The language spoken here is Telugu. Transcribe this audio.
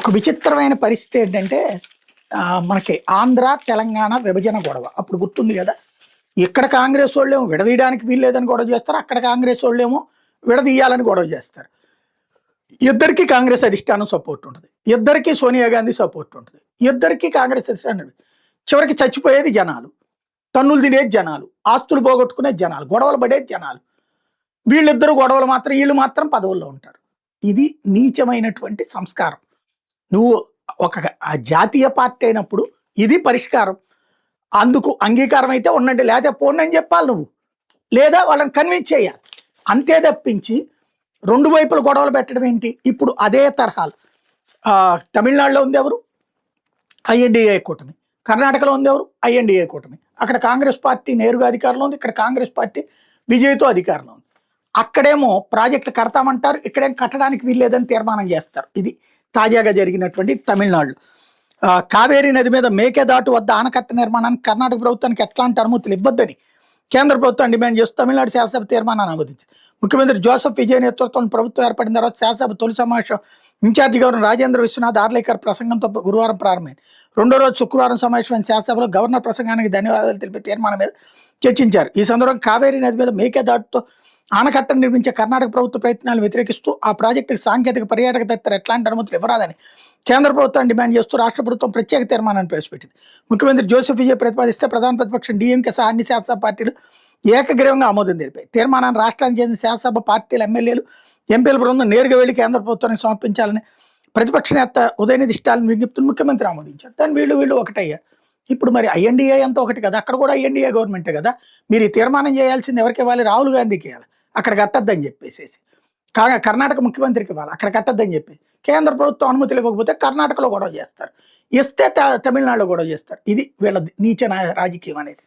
ఒక విచిత్రమైన పరిస్థితి ఏంటంటే మనకి ఆంధ్ర తెలంగాణ విభజన గొడవ అప్పుడు గుర్తుంది కదా. ఇక్కడ కాంగ్రెస్ వాళ్ళేమో విడదీయడానికి వీల్లేదని గొడవ చేస్తారు, అక్కడ కాంగ్రెస్ వాళ్ళేమో విడదీయాలని గొడవ చేస్తారు. ఇద్దరికి కాంగ్రెస్ అధిష్టానం సపోర్ట్ ఉంటుంది, ఇద్దరికి సోనియా గాంధీ సపోర్ట్ ఉంటుంది, ఇద్దరికి కాంగ్రెస్ అధిష్టానం. చివరికి చచ్చిపోయేది జనాలు, తన్నులు తినేది జనాలు, ఆస్తులు పోగొట్టుకునేది జనాలు, గొడవలు పడేది జనాలు. వీళ్ళిద్దరు గొడవలు మాత్రం, వీళ్ళు మాత్రం పదవుల్లో ఉంటారు. ఇది నీచమైనటువంటి సంస్కారం. నువ్వు ఒక జాతీయ పార్టీ అయినప్పుడు ఇది పరిష్కారం. అందుకు అంగీకారం అయితే ఉండండి, లేకపోతే పోండి అని చెప్పాలి నువ్వు, లేదా వాళ్ళని కన్విన్స్ చేయాలి. అంతే తప్పించి రెండు వైపులు గొడవలు పెట్టడం ఏంటి? ఇప్పుడు అదే తరహాలు తమిళనాడులో ఉంది ఎవరు? ఐఎన్డిఏ కూటమి. కర్ణాటకలో ఉంది ఎవరు? ఐఎన్డిఏ కూటమి. అక్కడ కాంగ్రెస్ పార్టీ నేరుగా అధికారంలో ఉంది, ఇక్కడ కాంగ్రెస్ పార్టీ విజయ్తో అధికారంలో ఉంది. అక్కడేమో ప్రాజెక్టులు కడతామంటారు, ఇక్కడేం కట్టడానికి వీల్లేదని తీర్మానం చేస్తారు. ఇది తాజాగా జరిగినటువంటి తమిళనాడులో. కావేరీ నది మీద మేకేదాటు వద్ద ఆనకట్ట నిర్మాణానికి కర్ణాటక ప్రభుత్వానికి ఎట్లాంటి అనుమతులు ఇవ్వద్దని కేంద్ర ప్రభుత్వం డిమాండ్ చేస్తూ తమిళనాడు శాసనసభ తీర్మానాన్ని ఆమోదించింది. ముఖ్యమంత్రి జోసెఫ్ విజయ్ నేతృత్వంలో ప్రభుత్వం ఏర్పడిన తర్వాత శాసనసభ తొలి సమావేశం ఇన్ఛార్జి గవర్నర్ రాజేంద్ర విశ్వనాథ్ ఆర్లేకర్ ప్రసంగంతో గురువారం ప్రారంభమైంది. రెండో రోజు శుక్రవారం సమావేశమైన శాసనసభలో గవర్నర్ ప్రసంగానికి ధన్యవాదాలు తెలిపే తీర్మానం మీద చర్చించారు. ఈ సందర్భంగా కావేరీ నది మీద మేకేదాటుతో ఆనకట్టను నిర్మించే కర్ణాటక ప్రభుత్వ ప్రయత్నాలను వ్యతిరేకిస్తూ ఆ ప్రాజెక్టుకి సాంకేతిక పర్యాటక తదితర ఎట్లాంటి అనుమతులు ఇవ్వరాదని కేంద్ర ప్రభుత్వాన్ని డిమాండ్ చేస్తూ రాష్ట్ర ప్రభుత్వం ప్రత్యేక తీర్మానాన్ని ప్రవేశపెట్టింది. ముఖ్యమంత్రి జోసెఫ్ విజయ్ ప్రతిపాదిస్తే ప్రధాన ప్రతిపక్షం డిఎంకే సహా అన్ని శాసనసభ పార్టీలు ఏకగ్రీవంగా ఆమోదం తెలిపాయి. తీర్మానాన్ని రాష్ట్రానికి చెందిన శాసనసభ పార్టీల ఎమ్మెల్యేలు, ఎంపీల బృందం నేరుగా వెళ్లి కేంద్ర ప్రభుత్వానికి సమర్పించాలని ప్రతిపక్ష నేత ఉదయనిధి స్టాలిన్ విజ్ఞప్తిని ముఖ్యమంత్రి ఆమోదించారు. దాన్ని వీళ్ళు ఒకటయ్యారు. ఇప్పుడు మరి ఐఎన్డిఏ అంతా ఒకటి కదా, అక్కడ కూడా ఐఎన్డిఏ గవర్నమెంటే కదా. మీరు ఈ తీర్మానం చేయాల్సింది ఎవరికి ఇవ్వాలి? రాహుల్ గాంధీకి ఇవ్వాలి. అక్కడ కట్టద్దని చెప్పేసేసి కర్ణాటక ముఖ్యమంత్రికి ఇవ్వాలి, అక్కడ కట్టద్దని చెప్పేసి కేంద్ర ప్రభుత్వం అనుమతులు ఇవ్వకపోతే కర్ణాటకలో గొడవ చేస్తారు, ఇస్తే తమిళనాడులో గొడవ చేస్తారు. ఇది వీళ్ళ నీచ రాజకీయం అనేది.